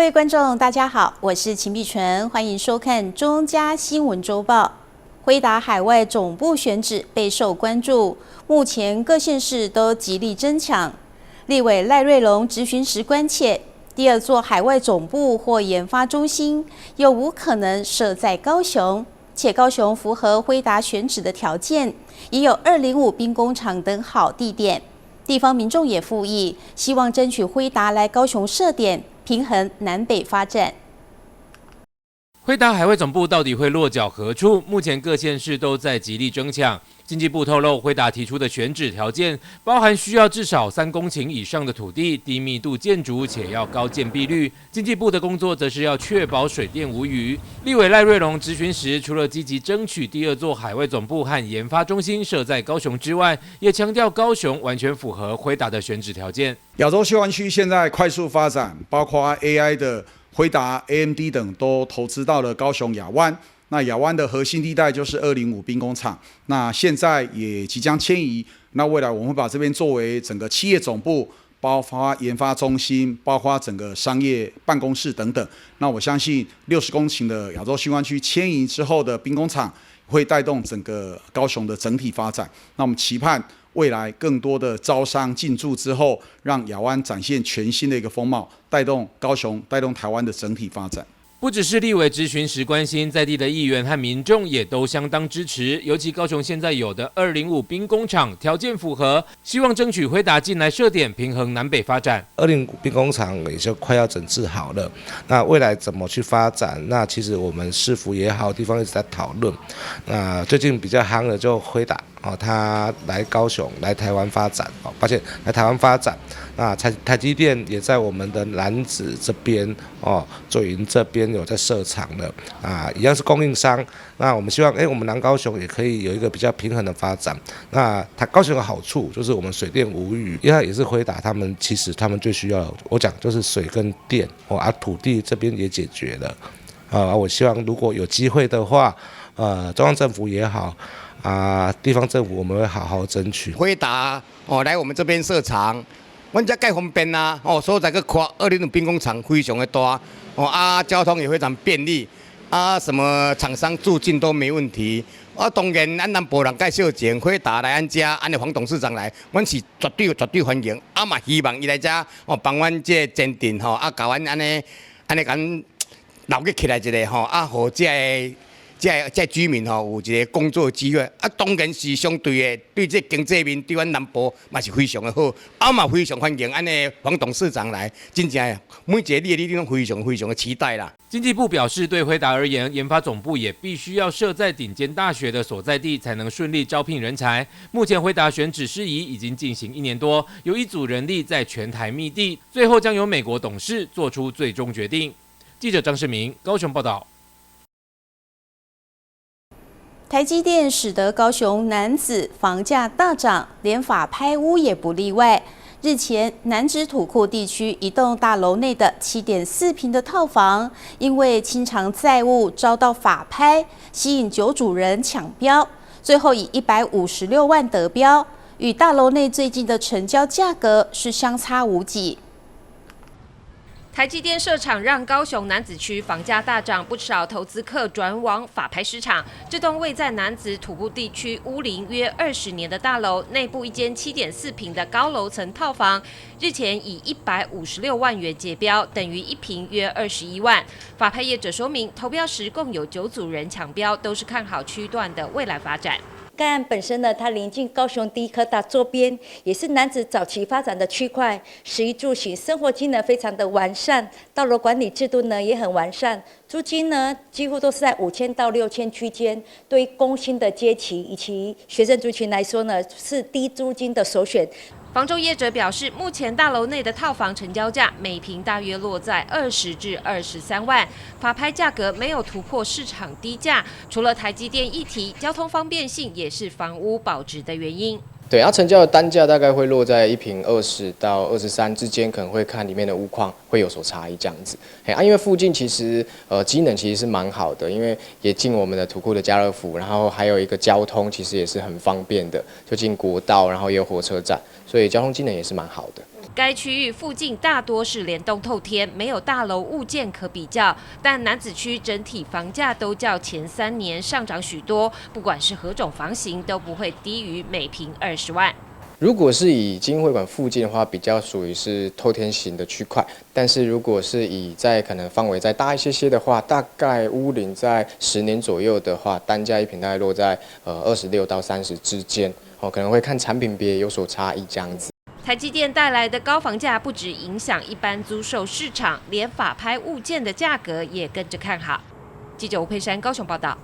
各位观众，大家好，我是秦碧纯，欢迎收看中嘉新闻周报。辉达海外总部选址备受关注，目前各县市都极力争抢。立委赖瑞隆质询时关切，第二座海外总部或研发中心有无可能设在高雄？且高雄符合辉达选址的条件，也有205兵工厂等好地点。地方民众也附议，希望争取辉达来高雄设点，平衡南北发展。辉达海外总部到底会落脚何处？目前各县市都在极力争抢。经济部透露，辉达提出的选址条件包含需要至少3公顷以上的土地、低密度建筑，且要高建蔽率。经济部的工作则是要确保水电无虞。立委赖瑞隆质询时，除了积极争取第二座海外总部和研发中心设在高雄之外，也强调高雄完全符合辉达的选址条件。亚洲新湾区现在快速发展，包括 AI 的辉达、AMD 等都投资到了高雄亚湾。那亚湾的核心地带就是205兵工厂，那现在也即将迁移。那未来我们会把这边作为整个企业总部，包括研发中心，包括整个商业办公室等等。那我相信60公顷的亚洲新湾区迁移之后的兵工厂，会带动整个高雄的整体发展。那我们期盼未来更多的招商进驻之后，让亚湾展现全新的一个风貌，带动高雄、带动台湾的整体发展。不只是立委质询时关心，在地的议员和民众也都相当支持。尤其高雄现在有的205兵工厂条件符合，希望争取辉达进来设点，平衡南北发展。205兵工厂也就快要整治好了，那未来怎么去发展？那其实我们市府也好，地方一直在讨论。那最近比较夯的就辉达。他来高雄、来台湾发展，抱歉，来台湾发展。那台积电也在我们的楠梓这边，左营这边有在设厂了，一样是供应商。那我们希望，我们南高雄也可以有一个比较平衡的发展。那高雄的好处就是我们水电无虞，因为也是辉达其实他们最需要，我讲就是水跟电，土地这边也解决了。我希望如果有机会的话，中央政府也好。地方政府我们会好好争取。辉达来我们这边设厂，我这介方便啊，所在个跨205兵工厂非常的大，交通也非常便利，什么厂商住进都没问题。当然，咱南部人介绍前辉达来咱家，安尼黄董事长来，阮是绝对欢迎。嘛希望伊来遮，帮阮这坚定甲阮安尼甲留起来一个互这居民有一个工作机会，当然是相对的，对这经济面对阮南部嘛是非常的好，嘛非常欢迎安尼黄董事长来，真正每一个你拢非常的期待啦。经济部表示，对辉达而言，研发总部也必须要设在顶尖大学的所在地，才能顺利招聘人才。目前辉达选址事宜已经进行1年多，有一组人力在全台觅地，最后将由美国董事做出最终决定。记者张世明高雄报道。台积电使得高雄楠梓房价大涨，连法拍屋也不例外。日前，楠梓土库地区一栋大楼内的7.4坪的套房，因为清偿债务遭到法拍，吸引9主人抢标，最后以156万得标，与大楼内最近的成交价格是相差无几。台积电设厂让高雄楠梓区房价大涨，不少投资客转往法拍市场。这栋位在楠梓土库地区屋龄约20年的大楼，内部一间7.4坪的高楼层套房，日前以156万元结标，等于1坪约21万。法拍业者说明，投标时共有9组人抢标，都是看好区段的未来发展。该案本身呢，它临近高雄第一科大周边，也是楠梓早期发展的区块，食衣住行生活机能非常的完善，道路管理制度呢也很完善，租金呢几乎都是在5000到6000区间，对于工薪的阶级以及学生族群来说呢，是低租金的首选。房仲业者表示，目前大楼内的套房成交价每坪大约落在20至23万，法拍价格没有突破市场低价。除了台积电议题，交通方便性也是房屋保值的原因。对，成交的单价大概会落在1坪20到23之间，可能会看里面的屋况会有所差异这样子。因为附近其实机能其实是蛮好的，因为也进我们的土库的家乐福，然后还有一个交通其实也是很方便的，就进国道，然后也有火车站，所以交通机能也是蛮好的。该区域附近大多是联动透天，没有大楼物件可比较。但楠梓区整体房价都较前3年上涨许多，不管是何种房型，都不会低于每坪20万。如果是以精英会馆附近的话，比较属于是透天型的区块。但是如果是以在可能范围再大一些的话，大概屋龄在10年左右的话，单价一坪大概落在26到30之间。可能会看产品别有所差异这样子。台积电带来的高房价不只影响一般租售市场，连法拍物件的价格也跟着看好。记者吴佩珊高雄报道。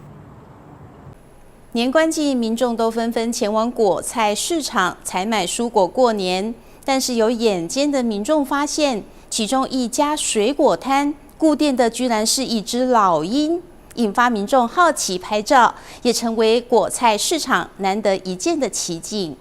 年关近，民众都纷纷前往果菜市场采买蔬果过年。但是有眼尖的民众发现，其中一家水果摊顾店的居然是一只老鹰，引发民众好奇拍照，也成为果菜市场难得一见的奇景。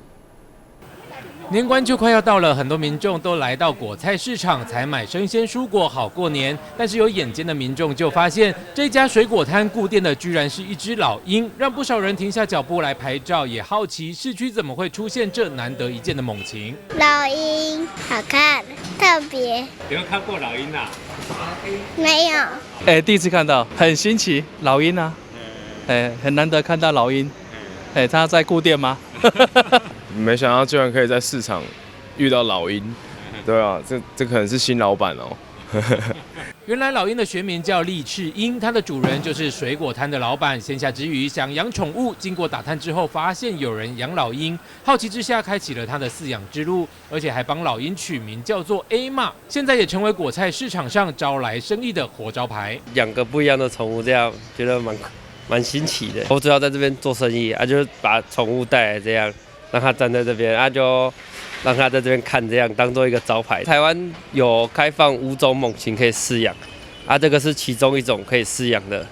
年关就快要到了，很多民众都来到果菜市场采买生鲜蔬果，好过年。但是有眼尖的民众就发现，这家水果摊顾店的居然是一只老鹰，让不少人停下脚步来拍照，也好奇市区怎么会出现这难得一见的猛禽。老鹰好看，特别。有没有看过老鹰啊？没有。第一次看到，很新奇，老鹰啊，很难得看到老鹰。他在顾店吗？没想到居然可以在市场遇到老鹰，对啊，这可能是新老板哦。原来老鹰的学名叫利翅鹰，它的主人就是水果摊的老板。闲暇之余想养宠物，经过打探之后，发现有人养老鹰，好奇之下开启了他的饲养之路，而且还帮老鹰取名叫做 A 玛，现在也成为果菜市场上招来生意的活招牌。养个不一样的宠物，这样觉得蛮新奇的。我主要在这边做生意就是把宠物带来这样。让他站在这边就让他在这边看，这样当做一个招牌。台湾有开放5种猛禽可以饲养，这个是其中一种可以饲养的，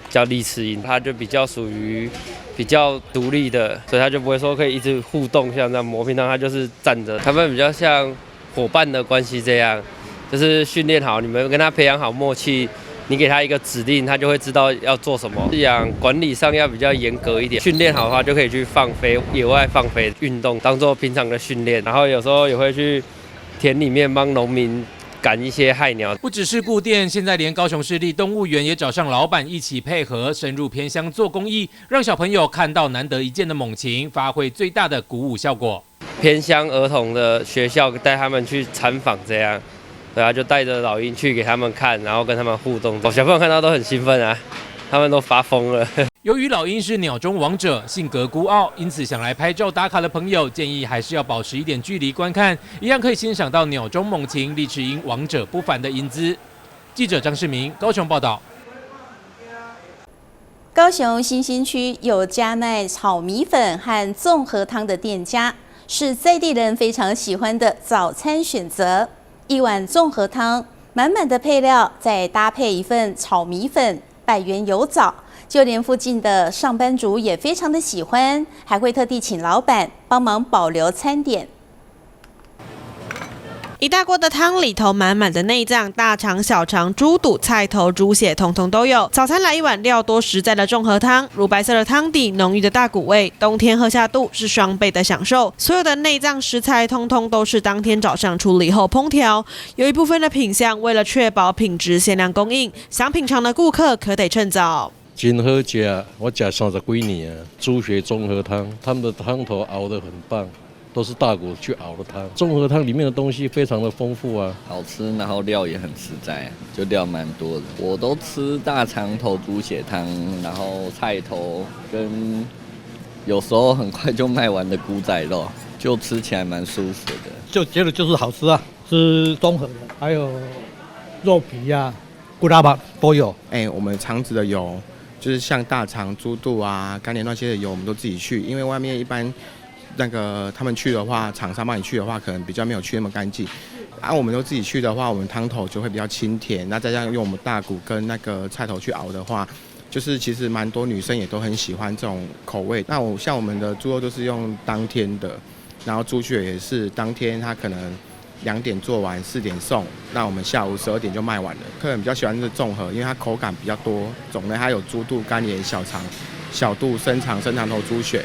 叫利翅鹰，它就比较属于比较独立的，所以它就不会说可以一直互动，像这样磨，平常它就是站着。他们比较像伙伴的关系这样，就是训练好，你们跟他培养好默契。你给他一个指令，他就会知道要做什么。饲养管理上要比较严格一点，训练好的话就可以去放飞，野外放飞运动，当做平常的训练。然后有时候也会去田里面帮农民赶一些害鸟。不只是顾店，现在连高雄市立动物园也找上老板一起配合，深入偏乡做公益，让小朋友看到难得一见的猛禽，发挥最大的鼓舞效果。偏乡儿童的学校带他们去参访这样。对啊，就带着老鹰去给他们看，然后跟他们互动。小朋友看到都很兴奋啊，他们都发疯了。由于老鹰是鸟中王者，性格孤傲，因此想来拍照打卡的朋友，建议还是要保持一点距离观看，一样可以欣赏到鸟中猛禽利翅鹰王者不凡的英姿。记者张世明高雄报道。高雄新兴区有加奈炒米粉和综合汤的店家，是在地人非常喜欢的早餐选择。一碗综合汤，满满的配料，再搭配一份炒米粉，百元有找。就连附近的上班族也非常的喜欢，还会特地请老板帮忙保留餐点。一大锅的汤里头满满的内脏，大肠、小肠、猪肚、菜头、猪血，统统都有。早餐来一碗料多实在的综合汤，乳白色的汤底，浓郁的大骨味，冬天喝下肚是双倍的享受。所有的内脏食材通通都是当天早上处理后烹调，有一部分的品项为了确保品质限量供应，想品尝的顾客可得趁早。真好吃，我吃30几年啊，猪血综合汤，他们的汤头熬得很棒。都是大骨去熬的汤，综合汤里面的东西非常的丰富啊，好吃，然后料也很实在，就料蛮多的。我都吃大肠头猪血汤，然后菜头跟有时候很快就卖完的菇仔肉，就吃起来蛮舒服的。就觉得就是好吃啊，是综合的，还有肉皮啊、骨拉巴都有。我们肠子的油，就是像大肠、猪肚啊、干莲那些的油，我们都自己去，因为外面一般。那个他们去的话，厂商帮你去的话，可能比较没有去那么干净。我们都自己去的话，我们汤头就会比较清甜。那再加上用我们大骨跟那个菜头去熬的话，就是其实蛮多女生也都很喜欢这种口味。那像我们的猪肉都是用当天的，然后猪血也是当天，它可能2点做完，4点送，那我们下午12点就卖完了。客人比较喜欢这综合，因为它口感比较多，种类它有猪肚、干莲、小肠、小肚、生肠、生肠头、猪血。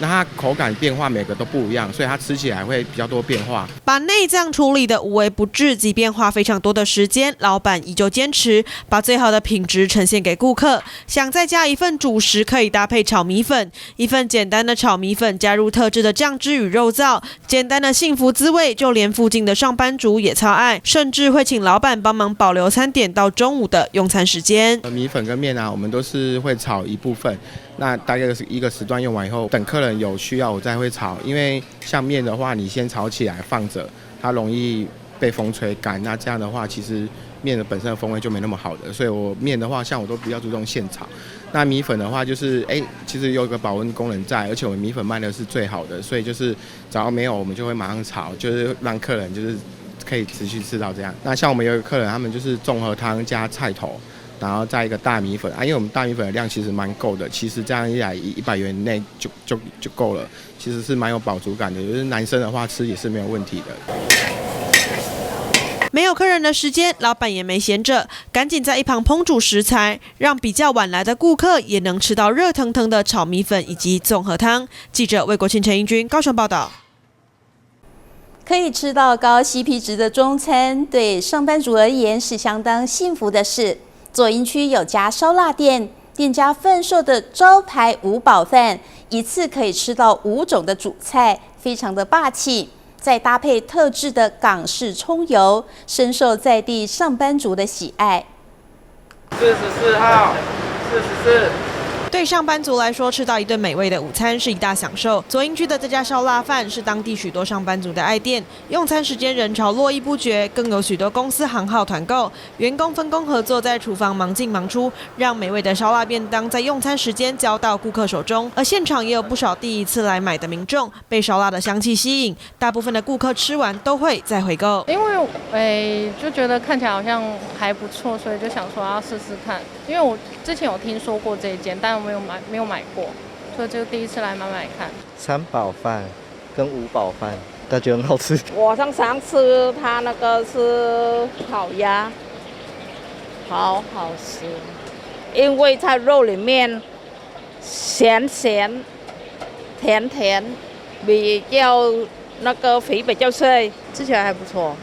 那它口感变化每个都不一样，所以它吃起来会比较多变化。把内脏处理的无微不至，即便花非常多的时间，老板依旧坚持把最好的品质呈现给顾客。想再加一份主食，可以搭配炒米粉，一份简单的炒米粉加入特制的酱汁与肉燥，简单的幸福滋味，就连附近的上班族也超爱，甚至会请老板帮忙保留餐点到中午的用餐时间。米粉跟面啊，我们都是会炒一部分。那大概是一个时段用完以后，等客人有需要我再会炒，因为像面的话，你先炒起来放着，它容易被风吹干。那这样的话，其实面的本身的风味就没那么好的，所以我面的话，像我都比较注重现炒。那米粉的话，就是其实有一个保温功能在，而且我们米粉卖的是最好的，所以就是只要没有，我们就会马上炒，就是让客人就是可以持续吃到这样。那像我们有一个客人，他们就是综合汤加菜头。然后再一个大米粉啊，因为我们大米粉的量其实蛮够的，其实这样一来100元内就够了，其实是蛮有饱足感的。就是男生的话吃也是没有问题的。没有客人的时间，老板也没闲着，赶紧在一旁烹煮食材，让比较晚来的顾客也能吃到热腾腾的炒米粉以及综合汤。记者魏国庆、陈英君高雄报道。可以吃到高 CP 值的中餐，对上班族而言是相当幸福的事。左营区有家烧腊店，店家贩售的招牌五宝饭，一次可以吃到5种的主菜，非常的霸气。再搭配特制的港式葱油，深受在地上班族的喜爱。44号，44。对上班族来说，吃到一顿美味的午餐是一大享受。左营区的这家烧腊饭是当地许多上班族的爱店，用餐时间人潮络绎不绝，更有许多公司行号团购，员工分工合作，在厨房忙进忙出，让美味的烧腊便当在用餐时间交到顾客手中。而现场也有不少第一次来买的民众，被烧腊的香气吸引，大部分的顾客吃完都会再回购。因为就觉得看起来好像还不错，所以就想说要试试看。因为我之前有听说过这一间，但我没有买过，所以就第一次来买看。3宝饭跟5宝饭，感觉很好吃。我常常吃它那个是烤鸭，好好吃，因为它肉里面咸咸、甜甜，比较那个肥比较脆，吃起来还不错。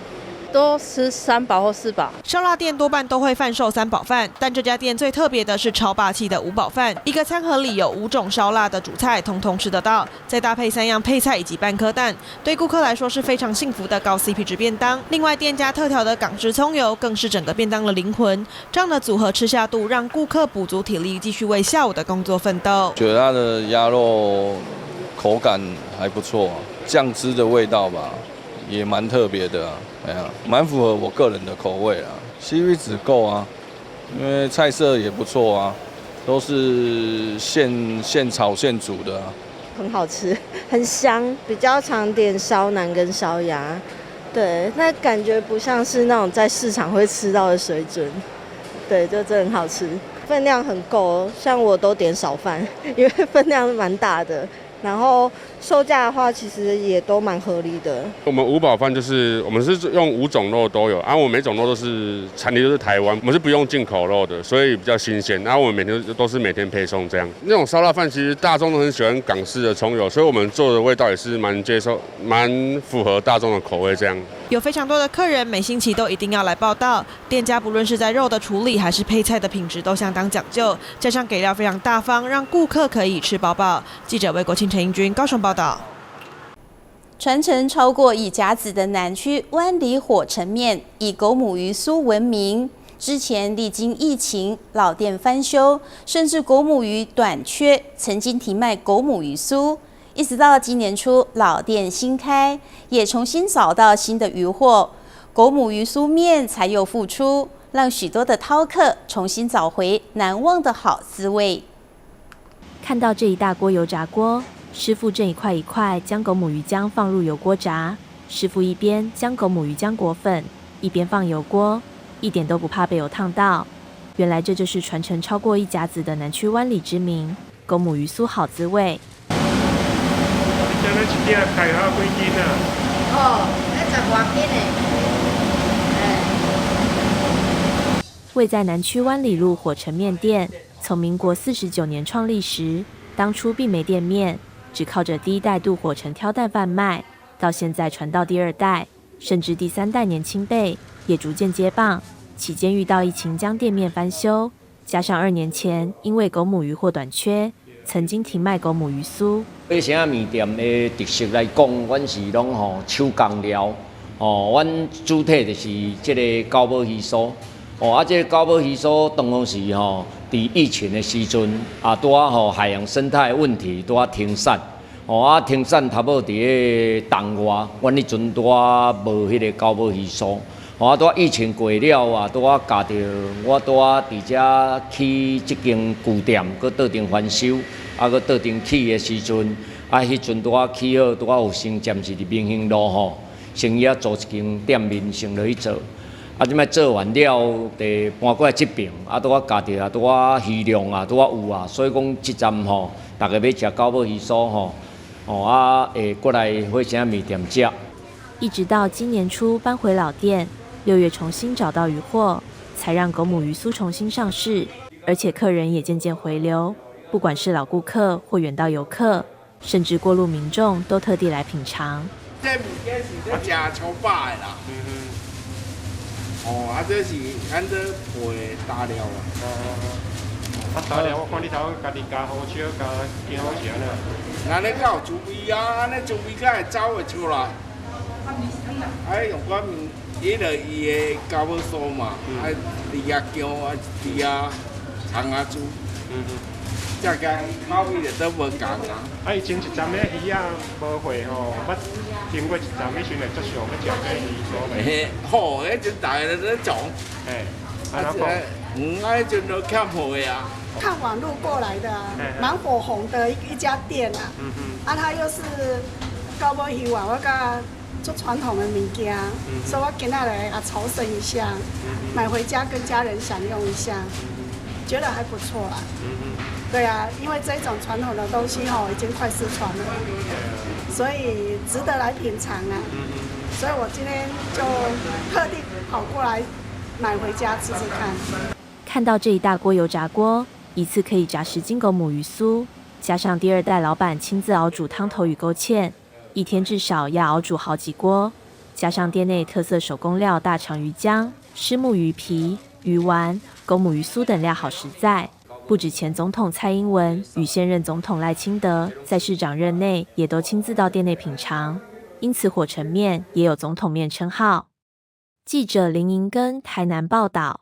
都吃3宝或4宝。烧腊店多半都会贩售3宝饭，但这家店最特别的是超霸气的5宝饭，一个餐盒里有5种烧腊的主菜，通通吃得到，再搭配3样配菜以及半颗蛋，对顾客来说是非常幸福的高 CP 值便当。另外，店家特调的港式葱油更是整个便当的灵魂，这样的组合吃下肚，让顾客补足体力，继续为下午的工作奋斗。觉得它的鸭肉口感还不错，酱汁的味道吧。也蛮特别的啊，蛮符合我个人的口味啊 ，CP 值够啊，因为菜色也不错啊，都是现炒现煮的啊，很好吃，很香，比较常点烧腩跟烧鸭，对，那感觉不像是那种在市场会吃到的水准，对，就真的很好吃，分量很够，像我都点少饭，因为分量蛮大的。然后售价的话，其实也都蛮合理的。我们5宝饭就是我们是用5种肉都有，我们每种肉都是产地都是台湾，我们是不用进口肉的，所以比较新鲜。我们每天都是每天配送这样。那种烧腊饭其实大众都很喜欢港式的葱油，所以我们做的味道也是蛮符合大众的口味这样。有非常多的客人每星期都一定要来报到，店家不论是在肉的处理还是配菜的品质都相当讲究，加上给料非常大方，让顾客可以吃饱饱。记者魏国庆、陈英君高雄报道。传承超过1甲子的南区湾里火城面以狗母鱼酥闻名，之前历经疫情，老店翻修，甚至狗母鱼短缺，曾经停卖狗母鱼酥。一直到今年初，老店新开，也重新找到新的鱼货，狗母鱼酥面才又复出，让许多的饕客重新找回难忘的好滋味。看到这一大锅油炸锅，师傅正一块一块将狗母鱼浆放入油锅炸。师傅一边将狗母鱼浆裹粉，一边放油锅，一点都不怕被油烫到。原来这就是传承超过1甲子的南区湾里之名，狗母鱼酥好滋味。现在一点开下几斤啊？哦，那10多斤呢。位在南区湾里路火城面店，从民国49年创立时，当初并没店面，只靠着第一代镀火成挑担贩卖，到现在传到第二代，甚至第三代年轻辈也逐渐接棒。期间遇到疫情将店面翻修，加上2年前因为狗母鱼货短缺，曾经停卖狗母鱼酥。百姓仔面店的特色来讲，阮是拢手工料，阮主体就是这个高宝鱼酥，这个高宝鱼酥当然是伫疫情的时阵拄海洋生态问题停产，停产差不多伫个冬外，阮迄阵无迄个高宝鱼酥。疫情过了夹着我伫遮去即间旧店，搁倒阵翻修，搁倒阵起的时阵，迄阵起好，有先暂时伫明兴路先做一间店面，先落去做。即摆做完了，得搬过来即边，夹着鱼量有所以讲即站大家要食高宝鱼酥会过来火车面店食。一直到今年初搬回老店，6月重新找到鱼货，才让狗母鱼酥重新上市，而且客人也渐渐回流，不管是老顾客或远道游客，甚至过路民众都特地来品尝。这物件是咧食超饱的啦。这是按照配大料大料我看你头家己加好少，加几好钱呢？那你较有滋味安尼滋味才会走会出来。用我面。伊就伊的高宝酥嘛，猪仔姜猪仔葱仔猪，这个口味就都无共啊。以前一站的鱼仔无货捌经过一站迄时会足想要食这鱼酥。好，迄阵大家都在种。迄阵都欠货啊。看网路过来的，蛮火红的一家店啊。它又是高宝鱼丸，我甲。做传统的物件，所以我今仔来筹生一下，买回家跟家人享用一下，觉得还不错啦。对啊，因为这种传统的东西已经快失传了，所以值得来品尝啊。所以我今天就特地跑过来买回家吃吃看。看到这一大锅油炸锅，一次可以炸10斤狗母鱼酥，加上第2代老板亲自熬煮汤头与勾芡。1天至少要熬煮好几锅，加上店内特色手工料大肠鱼浆、虱目鱼皮、鱼丸、狗母鱼酥等料好实在。不止前总统蔡英文与现任总统赖清德在市长任内也都亲自到店内品尝，因此火城面也有总统面称号。记者林银根台南报道。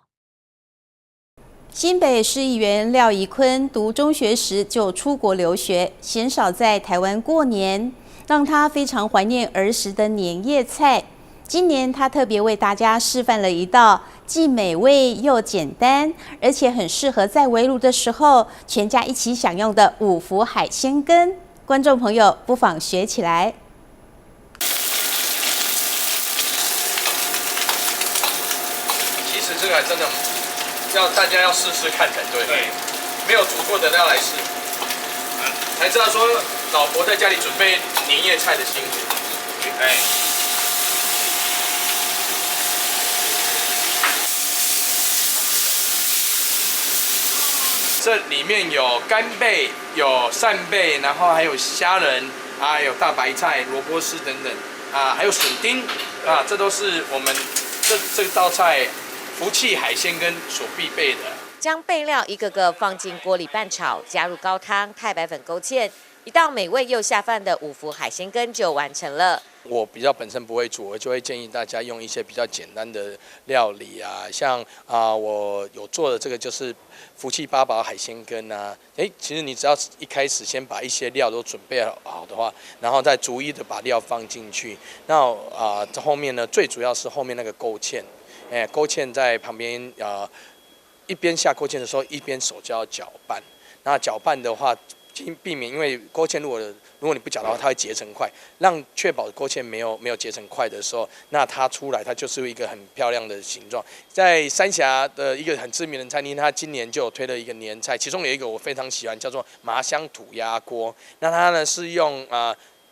新北市议员廖宜坤读中学时就出国留学，鲜少在台湾过年，让他非常怀念儿时的年夜菜。今年他特别为大家示范了一道既美味又简单，而且很适合在围炉的时候全家一起享用的五福海鲜羹。观众朋友不妨学起来。其实这个还真的大家要试试看才对。对，没有煮过的要来试，才知道说老婆在家里准备年夜菜的辛苦。这里面有干贝、有扇贝，然后还有虾仁啊，有大白菜、萝卜丝等等啊，还有笋丁啊，这都是我们这道菜福气海鲜羹所必备的。将备料一个个放进锅里拌炒，加入高汤、太白粉勾芡，一道美味又下饭的五福海鲜羹就完成了。我比较本身不会煮，我就会建议大家用一些比较简单的料理啊，像我有做的这个就是福气八宝海鲜羹啊。其实你只要一开始先把一些料都准备好的话，然后再逐一的把料放进去。那后面呢，最主要是后面那个勾芡，勾芡在旁边一边下勾芡的时候，一边手就要搅拌。那搅拌的话，避免因为勾芡如果你不搅的话，它会结成块，确保勾芡没有结成块的时候，那它出来它就是一个很漂亮的形状。在三峡的一个很知名的餐厅，它今年就有推了一个年菜，其中有一个我非常喜欢，叫做麻香土鸭锅。那它呢是用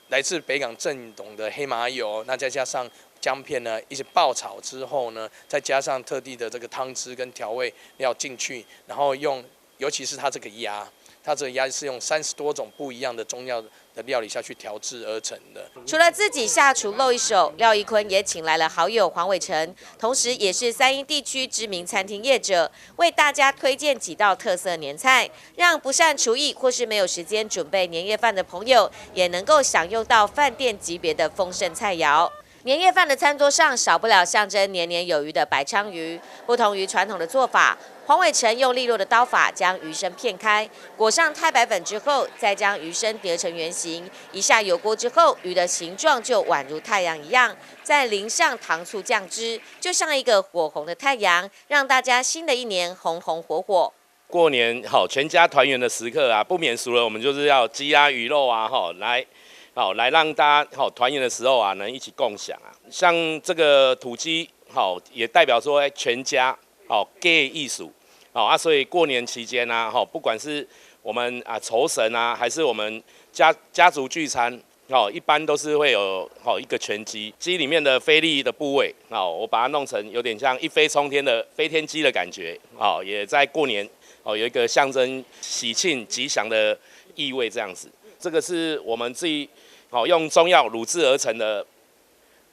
来自北港正董的黑麻油，那再加上姜片呢一起爆炒之后呢，再加上特地的这个汤汁跟调味料进去，然后尤其是它这个鸭。它这个鸭是用30多种不一样的中药的料理下去调制而成的。除了自己下厨露一手，廖一坤也请来了好友黄伟成，同时也是三鶯地区知名餐厅业者，为大家推荐几道特色年菜，让不善厨艺或是没有时间准备年夜饭的朋友，也能够享用到饭店级别的丰盛菜肴。年夜饭的餐桌上少不了象征年年有余的白鲳鱼，不同于传统的做法，黄伟成用利落的刀法将鱼身片开，裹上太白粉之后，再将鱼身叠成圆形，一下油锅之后，鱼的形状就宛如太阳一样，再淋上糖醋酱汁，就像一个火红的太阳，让大家新的一年红红火火。过年好，全家团圆的时刻啊，不免俗了，我们就是要鸡鸭鱼肉啊，来让大家团圆的时候啊，能一起共享啊。像这个土鸡也代表说全家给艺术所以过年期间啊不管是我们酬神啊，还是我们家族聚餐一般都是会有一个全鸡，鸡里面的菲力的部位我把它弄成有点像一飞冲天的飞天鸡的感觉也在过年有一个象征喜庆吉祥的意味这样子。这个是我们自己用中药卤制而成的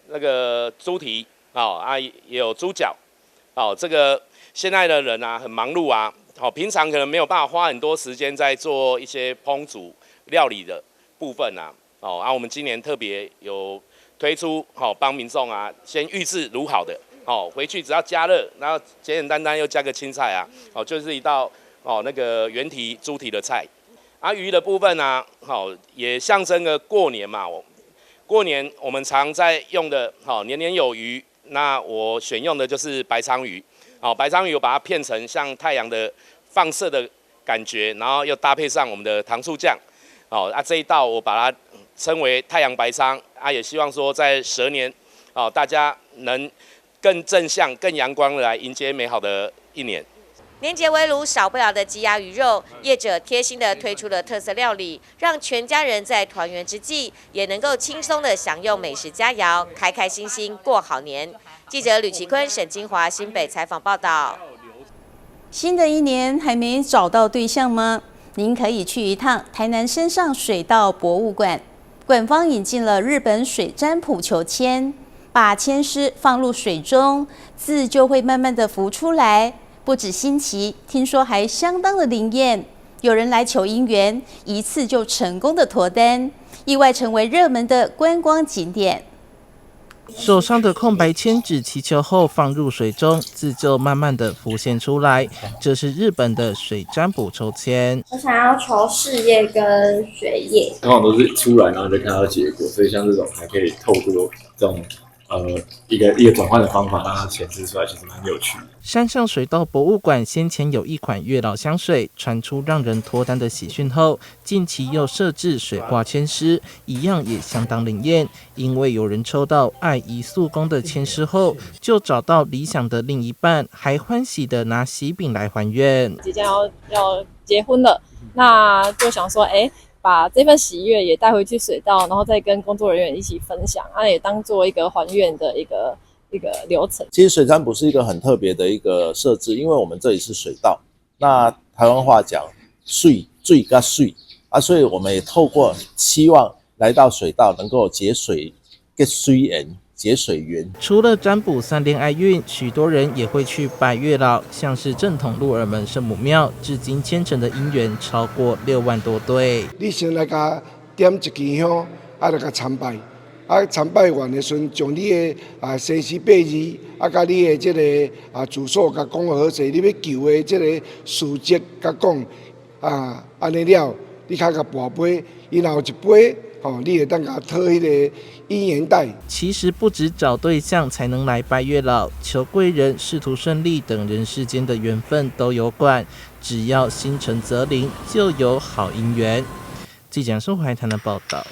那个猪蹄也有猪脚这个现在的人啊很忙碌啊平常可能没有办法花很多时间在做一些烹煮料理的部分啊我们今年特别有推出帮民众啊先预制卤好的回去只要加热，然后简简单单又加个青菜啊就是一道那个原蹄猪蹄的菜。鱼的部分啊也象征了过年嘛，过年我们常在用的年年有余，那我选用的就是白鲳鱼白鲳鱼我把它片成像太阳的放射的感觉，然后又搭配上我们的糖醋酱这一道我把它称为太阳白鲳也希望说在蛇年大家能更正向更阳光的来迎接美好的一年。年节围炉少不了的鸡鸭鱼肉，业者贴心的推出了特色料理，让全家人在团圆之际也能够轻松的享用美食佳肴，开开心心过好年。记者吕其坤、沈金华新北采访报道。新的一年还没找到对象吗？您可以去一趟台南山上水稻博物馆，馆方引进了日本水占卜求签，把签诗放入水中，字就会慢慢的浮出来。不止新奇，听说还相当的灵验。有人来求姻缘，一次就成功的脱单，意外成为热门的观光景点。手上的空白签纸祈求后放入水中，字就慢慢的浮现出来。这是日本的水占卜抽签。我想要求事业跟学业，通常都是出来然后就看到结果，所以像这种还可以透过这种一个转换的方法让它显示出来，其实蛮有趣的。山上水稻博物馆先前有一款月老香水传出让人脱单的喜讯后，近期又设置水卦签诗，一样也相当灵验。因为有人抽到爱宜速宫的签诗后，就找到理想的另一半，还欢喜的拿喜饼来还愿。即将要结婚了，那就想说，把这份喜悦也带回去水稻，然后再跟工作人员一起分享，也当做一个还愿的一个流程。其实水占卜是一个很特别的一个设置，因为我们这里是水稻，那台湾话讲水跟水所以我们也透过希望来到水稻能够结水跟水缘。结水缘。除了占卜3恋爱运，许多人也会去拜月老，像是正统鹿耳门圣母庙，至今虔诚的姻缘超过6万多对。你先来甲点一支香，来甲参拜，参拜完的时阵，将你的生死八字，甲你的这个住所，甲讲好势，你要求的这个事迹，甲讲安尼了，你较甲跋杯，然后一杯。你会当甲讨迄个姻缘带。其实不只找对象才能来拜月老，求贵人、仕途顺利等人世间的缘分都有管，只要心诚则灵，就有好姻缘。记者宋怀谈的报道。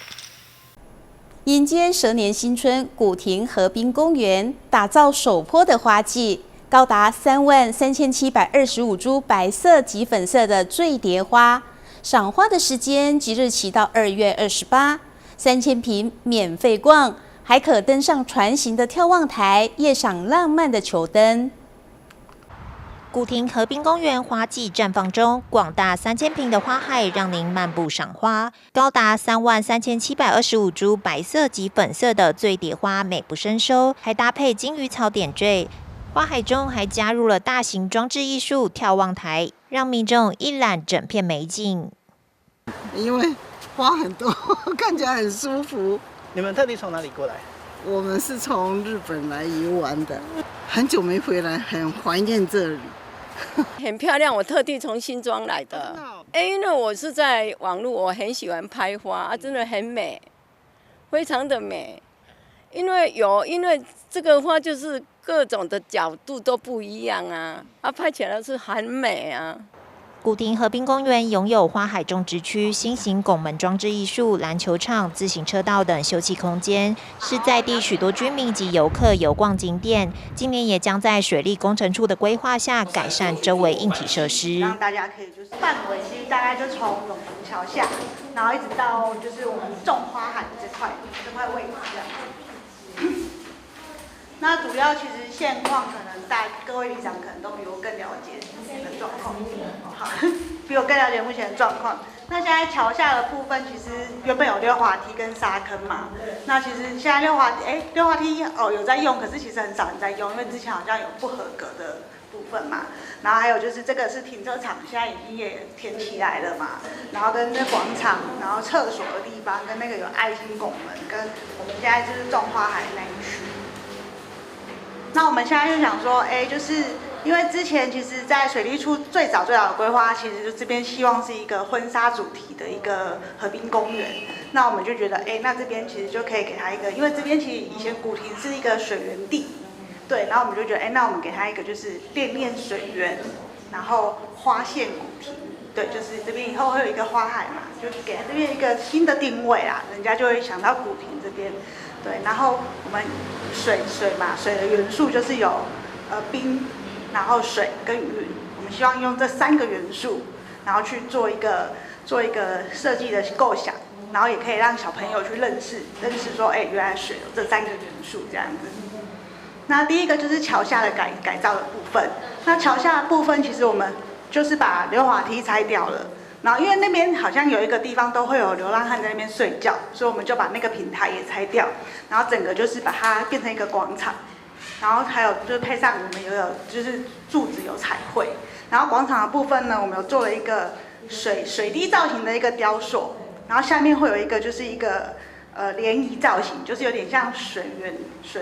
迎接蛇年新春，古亭河滨公园打造首波的花季，高达33725株白色及粉色的醉蝶花。赏花的时间即日起到2月28，3000坪免费逛，还可登上船形的眺望台，夜赏浪漫的球灯。古亭河滨公园花季绽放中，广大3000坪的花海让您漫步赏花。高达33725株白色及粉色的醉蝶花美不胜收，还搭配金鱼草点缀。花海中还加入了大型装置艺术眺望台，让民众一览整片美景。因为花很多，看起来很舒服。你们特地从哪里过来？我们是从日本来游玩的，很久没回来，很怀念这里。很漂亮，我特地从新庄来的。因为我是在网络，我很喜欢拍花，真的很美，非常的美。因为这个花就是各种的角度都不一样啊，拍起来是很美啊。古亭河滨公园拥有花海种植区、新型拱门装置艺术、篮球场、自行车道等休憩空间，是在地许多居民及游客游逛景点。今年也将在水利工程处的规划下改善周围硬体设施，让大家可以就是范围其实大概就从永福桥下，然后一直到就是我们种花海这块位置这样子。那主要其实现况可能各位里长可能都比我更了解目前的状况，好，比我更了解目前的状况。那现在桥下的部分其实原本有溜滑梯跟沙坑嘛，那其实现在溜滑梯有在用，可是其实很少人在用，因为之前好像有不合格的部分嘛。然后还有就是这个是停车场，现在已经也填起来了嘛。然后跟那广场，然后厕所的地方，跟那个有爱心拱门，跟我们现在就是种花海那一区。那我们现在就想说，就是因为之前其实，在水利处最早的规划，其实就这边希望是一个婚纱主题的一个河滨公园。那我们就觉得，那这边其实就可以给它一个，因为这边其实以前古亭是一个水源地，对，然后我们就觉得，那我们给它一个就是恋水源，然后花县古亭，对，就是这边以后会有一个花海嘛，就给它这边一个新的定位啦，人家就会想到古亭这边。对，然后我们水的元素就是有冰，然后水跟云，我们希望用这3个元素，然后去做一个设计的构想，然后也可以让小朋友去认识说，原来水有这3个元素这样子。那第一个就是桥下的改造的部分，那桥下的部分其实我们就是把溜滑梯拆掉了。然后因为那边好像有一个地方都会有流浪汉在那边睡觉，所以我们就把那个平台也拆掉，然后整个就是把它变成一个广场，然后还有就是配上我们有就是柱子有彩绘，然后广场的部分呢，我们有做了一个水滴造型的一个雕塑，然后下面会有一个就是一个涟漪造型，就是有点像水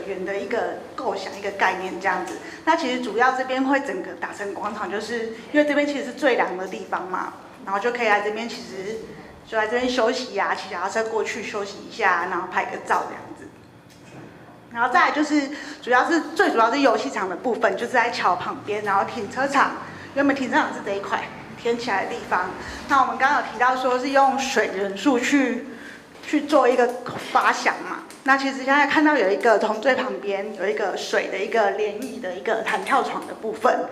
源的一个构想一个概念这样子。那其实主要这边会整个打成广场，就是因为这边其实是最凉的地方嘛。然后就可以来这边，其实就来这边休息啊，骑脚踏车过去休息一下，然后拍个照这样子。然后再来就是最主要是游戏场的部分，就是在桥旁边，然后停车场，原本停车场是这一块填起来的地方。那我们刚刚有提到说是用水元素去做一个发想嘛。那其实现在看到有一个从最旁边有一个水的一个涟漪的一个弹跳床的部分，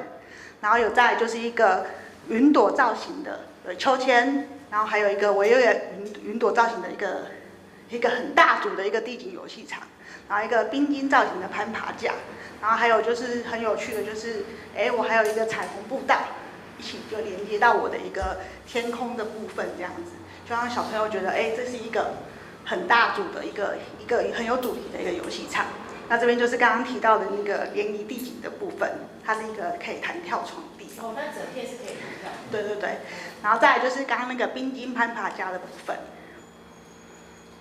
然后有再来就是一个云朵造型的。秋千，然后还有一个云朵造型的一个很大组的一个地景游戏场，然后一个冰晶造型的攀爬架，然后还有就是很有趣的就是，我还有一个彩虹步道，一起就连接到我的一个天空的部分这样子，就让小朋友觉得，这是一个很大组的一个很有主题的一个游戏场。那这边就是刚刚提到的那个涟漪地景的部分，它是一个可以弹跳床地。那整片是可以弹跳。对，然后再来就是刚刚那个冰晶攀爬架的部分，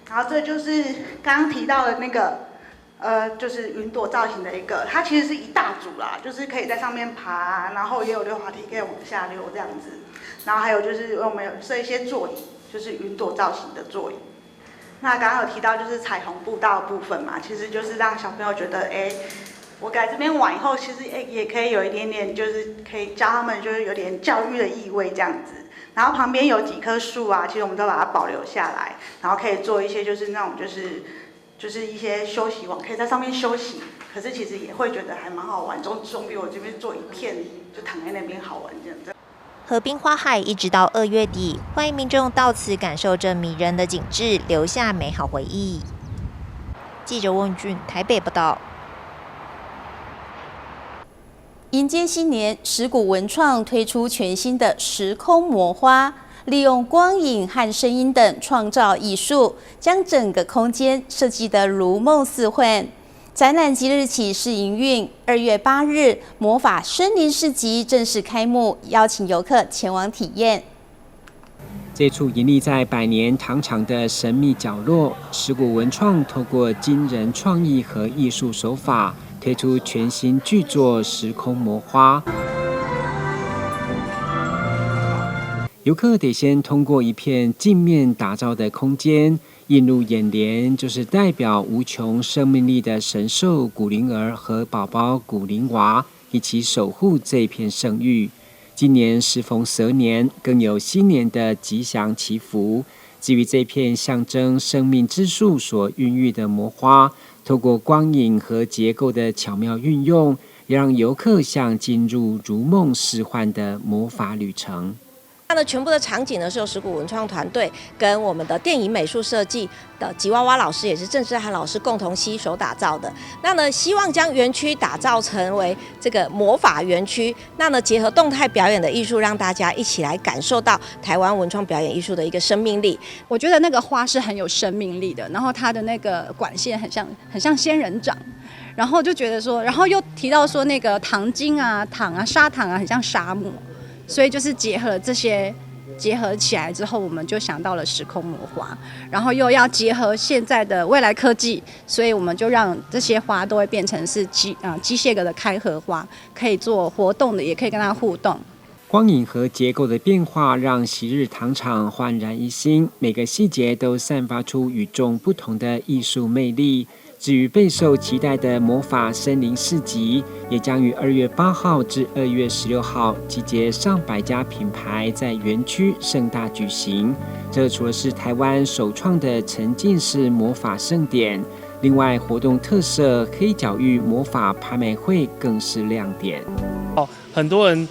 然后这就是刚刚提到的那个就是云朵造型的一个，它其实是一大组啦，就是可以在上面爬，然后也有溜滑梯可以往下溜这样子，然后还有就是我们有设一些座椅，就是云朵造型的座椅。那刚刚有提到就是彩虹步道的部分嘛，其实就是让小朋友觉得，我来这边玩以后，其实也可以有一点点，就是可以教他们就是有点教育的意味这样子。然后旁边有几棵树啊，其实我们都把它保留下来，然后可以做一些就是那种就是一些休息网，可以在上面休息。可是其实也会觉得还蛮好玩，总比我这边做一片就躺在那边好玩这样子。河滨花海一直到2月底，欢迎民众到此感受这迷人的景致，留下美好回忆。记者翁俊台北报道。迎接新年，石鼓文创推出全新的时空魔花，利用光影和声音等创造艺术，将整个空间设计得如梦似幻。展览即日起试营运，2月8日魔法森林市集正式开幕，邀请游客前往体验。这处隐匿在百年糖厂的神秘角落，石鼓文创透过惊人创意和艺术手法，推出全新巨作《时空魔花》。游客得先通过一片镜面打造的空间，映入眼帘就是代表无穷生命力的神兽古灵儿和宝宝古灵娃，一起守护这片圣域。今年适逢蛇年，更有新年的吉祥祈福。至于这片象征生命之树所孕育的魔花，透过光影和结构的巧妙运用，也让游客像进入如梦似幻的魔法旅程。它的全部的场景呢是由石鼓文创团队跟我们的电影美术设计的吉娃娃老师，也是郑志涵老师共同携手打造的。那呢，希望将园区打造成为这个魔法园区。那呢，结合动态表演的艺术，让大家一起来感受到台湾文创表演艺术的一个生命力。我觉得那个花是很有生命力的，然后它的那个管线很像仙人掌。然后就觉得说，然后又提到说那个糖精啊、糖啊、砂糖啊，很像沙漠。所以就是结合这些结合起来之后，我们就想到了时空魔花，然后又要结合现在的未来科技，所以我们就让这些花都会变成是机械格的开合花，可以做活动的，也可以跟它互动。光影和结构的变化让昔日糖厂焕然一新，每个细节都散发出与众不同的艺术魅力。至于备受期待的魔法森林市集，也将于2月8号至2月16号集结上百家品牌在园区盛大举行。这除了是台湾首创的沉浸式魔法盛典，另外活动特色黑角域魔法拍卖会更是亮点。很多人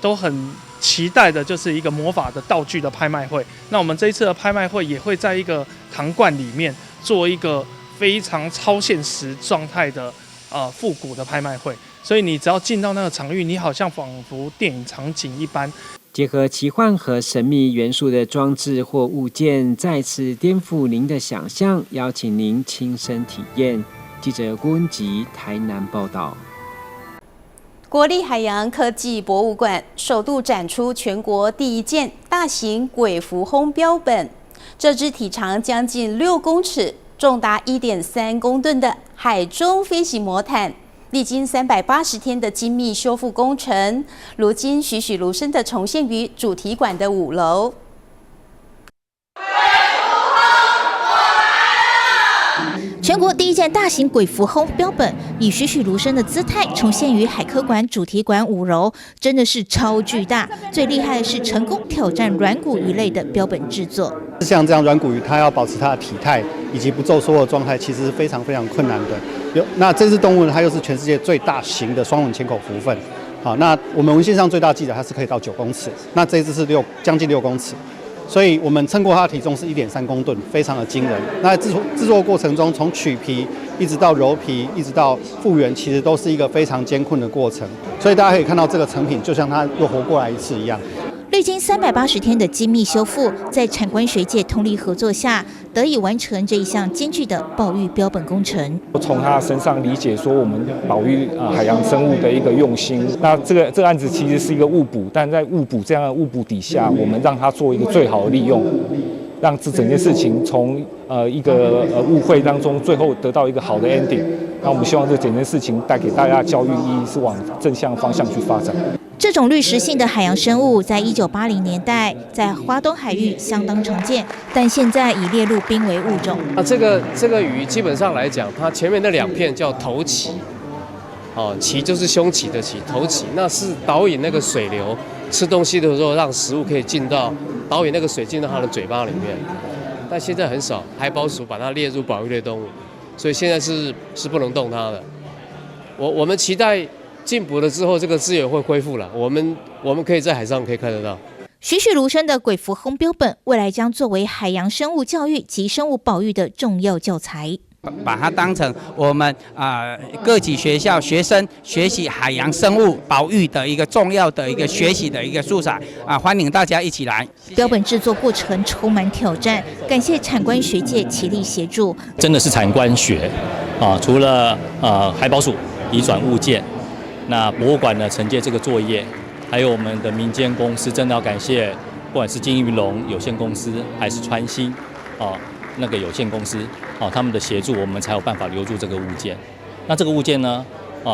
都很期待的就是一个魔法的道具的拍卖会。那我们这一次的拍卖会也会在一个糖罐里面做一个非常超现实状态的复古的拍卖会，所以你只要进到那个场域，你好像仿佛电影场景一般。结合奇幻和神秘元素的装置或物件，再次颠覆您的想象，邀请您亲身体验。记者郭文吉台南报道。国立海洋科技博物馆首度展出全国第一件大型鬼蝠魟标本，这只体长将近6公尺。重达1.3公吨的海中飞行魔毯，历经380天的精密修复工程，如今栩栩如生地重现于主题馆的5楼。全国第一件大型鬼蝠魟标本，以栩栩如生的姿态重现于海科馆主题馆5楼，真的是超巨大。最厉害的是成功挑战软骨鱼类的标本制作。像这样软骨鱼，它要保持它的体态以及不皱缩的状态，其实是非常非常困难的。那这只动物呢，它又是全世界最大型的双吻浅口蝠鲼。好，那我们文献上最大记载它是可以到9公尺，那这一只是将近6公尺。所以我们称过它的体重是1.3公吨，非常的惊人。那制作过程中，从取皮一直到揉皮，一直到复原，其实都是一个非常艰困的过程。所以大家可以看到这个成品，就像它又活过来一次一样。历经380天的精密修复，在产官学界通力合作下，得以完成这一项艰巨的保育标本工程。从他身上理解说我们保育海洋生物的一个用心。那这个案子其实是一个误捕，但在误捕这样的误捕底下，我们让它做一个最好的利用，让这整件事情从一个误会当中，最后得到一个好的 ending。那我们希望这整件事情带给大家的教育意义是往正向方向去发展。这种滤食性的海洋生物，在1980年代在华东海域相当常见，但现在已列入濒危物种。这个鱼基本上来讲，它前面那2片叫头鳍，鳍就是胸鳍的鳍，头鳍那是导引那个水流，吃东西的时候让食物可以导引那个水进到它的嘴巴里面。但现在很少，海保署把它列入保育类动物，所以现在是不能动它的。我们期待进补了之后，这个资源会恢复了，我们可以在海上可以看得到。栩栩如生的鬼蝠魟标本，未来将作为海洋生物教育及生物保育的重要教材。把它当成我们各级学校学生学习海洋生物保育的一个重要的一个学习的一个素材欢迎大家一起来。标本制作过程充满挑战，感谢产官学界齐力协助。真的是产官学除了海保署移转物件，那博物馆呢承接这个作业，还有我们的民间公司，真的要感谢，不管是金鱼龙有限公司还是川星那个有限公司他们的协助，我们才有办法留住这个物件。那这个物件呢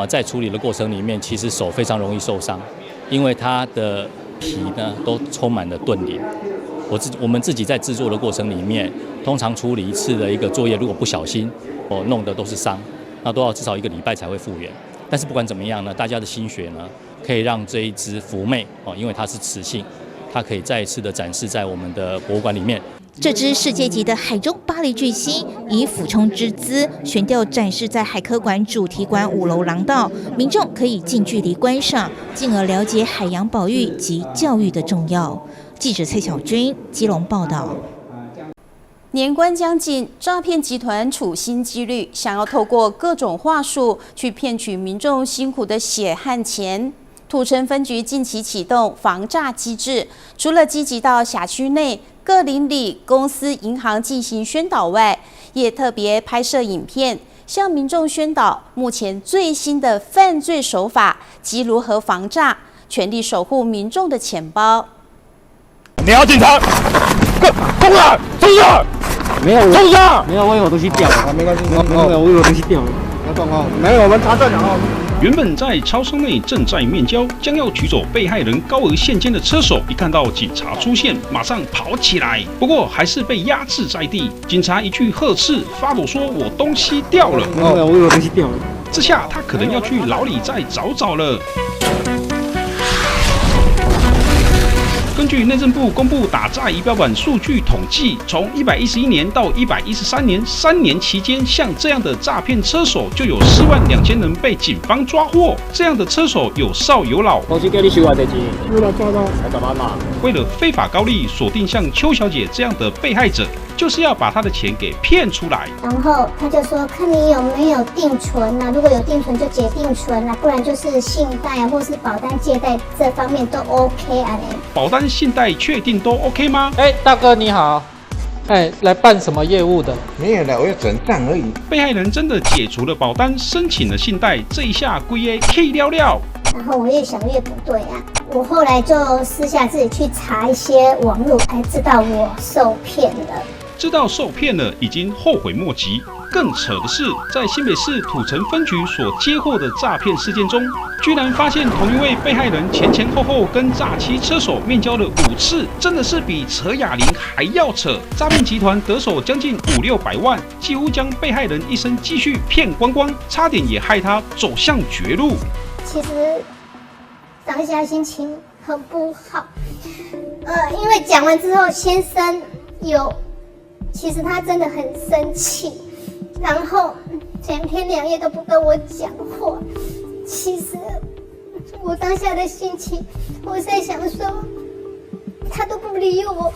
在处理的过程里面，其实手非常容易受伤，因为它的皮呢都充满了盾鳞。我们自己在制作的过程里面，通常处理一次的一个作业，如果不小心弄的都是伤，那都要至少1个礼拜才会复原。但是不管怎么样呢，大家的心血呢，可以让这一只福妹因为它是雌性，它可以再一次的展示在我们的博物馆里面。这只世界级的海中巴黎巨蜥以俯冲之姿悬吊展示在海科馆主题馆5楼廊道，民众可以近距离观赏，进而了解海洋保育及教育的重要。记者蔡小军基隆报道。年关将近，诈骗集团处心积虑，想要透过各种话术去骗取民众辛苦的血汗钱。土城分局近期启动防诈机制，除了积极到辖区内各邻里、公司、银行进行宣导外，也特别拍摄影片，向民众宣导目前最新的犯罪手法及如何防诈，全力守护民众的钱包。你要警察，冲啊！冲啊！没有，冲啊！没有，我有东西掉了，没关系，没有，我有东西掉了，要动哦，没有，我们查证了。原本在超商内正在面交，将要取走被害人高额现金的车手，一看到警察出现，马上跑起来。不过还是被压制在地。警察一句呵斥，发抖说：“我东西掉了。”没有，我有东西掉了。这下他可能要去牢里再找了。根据内政部公布打诈仪表板数据统计，从111年到113年3年期间，像这样的诈骗车手就有42000人被警方抓获。这样的车手有少有老。东西给你收偌济钱？有啦，抓到，100万嘛。为了非法高利，锁定像邱小姐这样的被害者，就是要把她的钱给骗出来。然后他就说，看你有没有定存啊，如果有定存就解定存啊，不然就是信贷或是保单借贷这方面都 OK 啊。保单、信贷确定都 OK 吗？大哥你好，来办什么业务的？没有的，我要转账而已。被害人真的解除了保单，申请了信贷，这一下规个 K 了了。然后我越想越不对啊，我后来就私下自己去查一些网络，才知道我受骗了。知道受骗了，已经后悔莫及。更扯的是，在新北市土城分局所接获的诈骗事件中，居然发现同一位被害人前后跟诈欺车手面交了5次，真的是比扯哑铃还要扯。诈骗集团得手将近500-600万，几乎将被害人一生积蓄骗光光，差点也害他走向绝路。其实当下心情很不好，因为讲完之后，先生其实他真的很生气，然后前天2夜都不跟我讲话。其实我当下的心情，我在想说，他都不理我，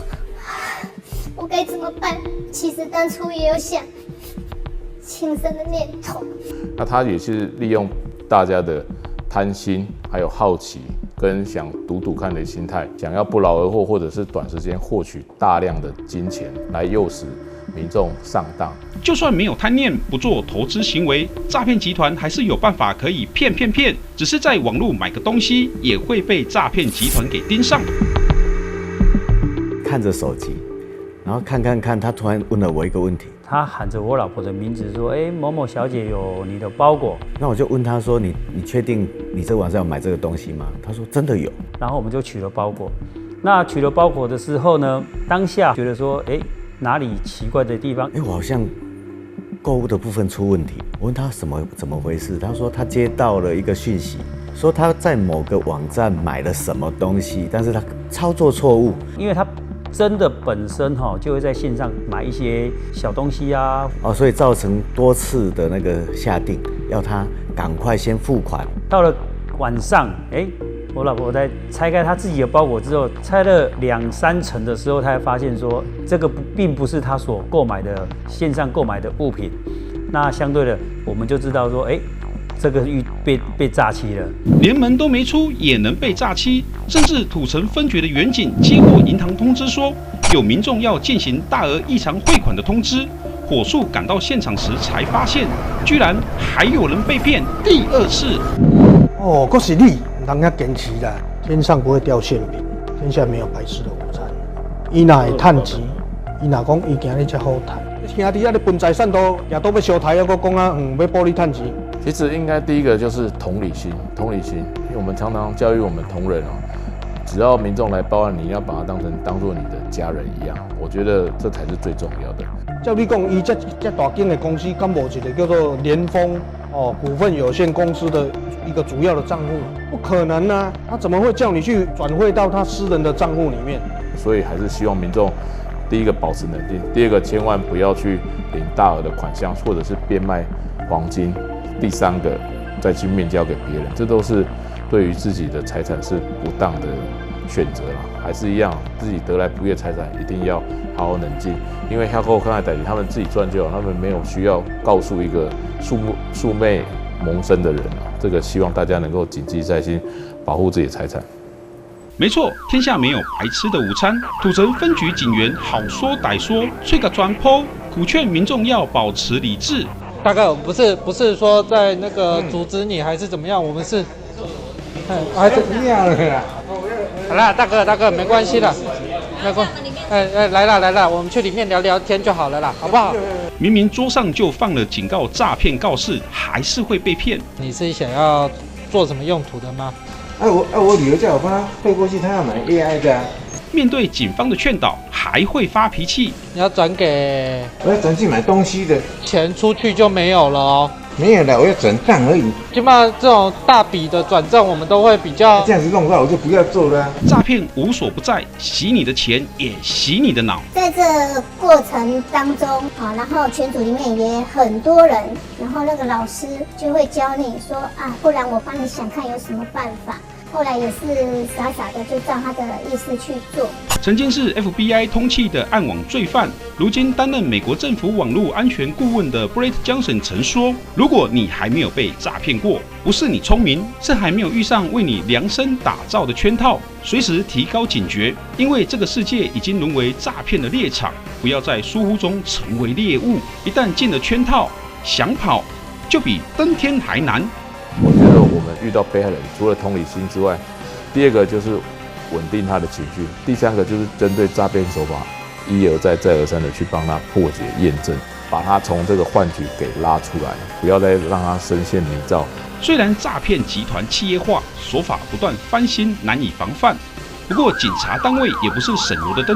我该怎么办？其实当初也有想轻生的念头。那他也是利用大家的贪心，还有好奇，跟想赌赌看的心态，想要不劳而获，或者是短时间获取大量的金钱，来诱使民众上当。就算没有贪念，不做投资行为，诈骗集团还是有办法可以骗，只是在网络买个东西，也会被诈骗集团给盯上。看着手机，然后看，他突然问了我一个问题。他喊着我老婆的名字说：“某某小姐有你的包裹。”那我就问他说：“你确定你这晚上要买这个东西吗？”他说：“真的有。”然后我们就取了包裹。那取了包裹的时候呢，当下觉得说：“哪里奇怪的地方？”我好像购物的部分出问题。我问他怎么回事，他说他接到了一个讯息，说他在某个网站买了什么东西，但是他操作错误，因为他真的本身就会在线上买一些小东西啊，所以造成多次的那个下定，要他赶快先付款。到了晚上，我老婆在拆开她自己的包裹之后，拆了2-3层的时候，她才发现说这个并不是她所购买的线上购买的物品，那相对的，我们就知道说，这个被诈欺了，连门都没出也能被诈欺，甚至土城分局的员警接获银行通知说有民众要进行大额异常汇款的通知，火速赶到现场时才发现，居然还有人被骗第二次。哦，可是你人家坚持啦，天上不会掉馅饼，天下没有白吃的午餐。伊若会趁钱，伊若讲伊今日才好赚。兄弟啊，你分财产都也都要烧台，还佫讲啊，要帮你趁钱。其实应该第一个就是同理心，因为我们常常教育我们同仁只要民众来报案，你要把他当作你的家人一样，我觉得这才是最重要的。照你讲，伊这大间的公司，敢无一个叫做联丰股份有限公司的一个主要的账户？不可能啊，他怎么会叫你去转汇到他私人的账户里面？所以还是希望民众，第一个保持冷静，第二个千万不要去领大额的款项，或者是变卖黄金，第三个再去面交给别人，这都是对于自己的财产是不当的选择啦。还是一样，自己得来不易财产一定要好好冷静，因为下后看待代理，他们自己赚就好，他们没有需要告诉一个素昧谋生的人这个希望大家能够谨记在心，保护自己的财产。没错，天下没有白吃的午餐。土城分局警员好说歹说，吹个转坡，苦劝民众要保持理智。大概不是说在那个阻止你还是怎么样，我们是，还是怎么样了？好啦，大哥，没关系的，没关系。来了，我们去里面聊聊天就好了啦，好不好？明明桌上就放了警告诈骗告示，还是会被骗。你是想要做什么用途的吗？我女儿叫我帮她汇过去，她要买 AI 的。面对警方的劝导，还会发脾气。你要转给？我要转去买东西的，钱出去就没有了哦。没有了，我要转账而已。基本上这种大笔的转账，我们都会比较这样子弄到，我就不要做了。诈骗无所不在，洗你的钱也洗你的脑。在这过程当中，然后群组里面也很多人，然后那个老师就会教你说不然我帮你想看有什么办法。后来也是傻的就照他的意思去做。曾经是 FBI 通缉的暗网罪犯，如今担任美国政府网络安全顾问的 Brett Johnson 曾说：“如果你还没有被诈骗过，不是你聪明，是还没有遇上为你量身打造的圈套。随时提高警觉，因为这个世界已经沦为诈骗的猎场，不要在疏忽中成为猎物。一旦进了圈套，想跑就比登天还难。”我觉得我们遇到被害人，除了同理心之外，第二个就是稳定他的情绪，第三个就是针对诈骗手法一而再再而三的去帮他破解验证，把他从这个幻局给拉出来，不要再让他深陷泥沼。虽然诈骗集团企业化，手法不断翻新，难以防范，不过警察单位也不是省油的灯，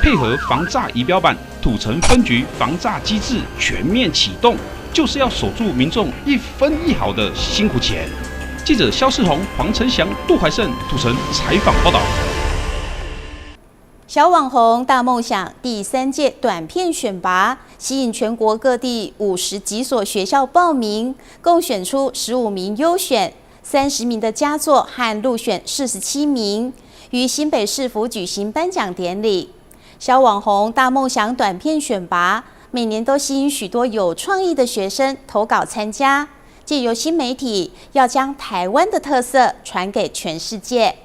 配合防诈仪表板，土城分局防诈机制全面启动。就是要守住民众一分一毫的辛苦钱。记者肖世宏、黄承祥、杜怀胜，土城采访报道。小网红大梦想第3届短片选拔，吸引全国各地50几所学校报名，共选出15名优选，30名的佳作和入选47名，于新北市府举行颁奖典礼。小网红大梦想短片选拔每年都吸引许多有创意的学生投稿参加，借由新媒体要将台湾的特色传给全世界。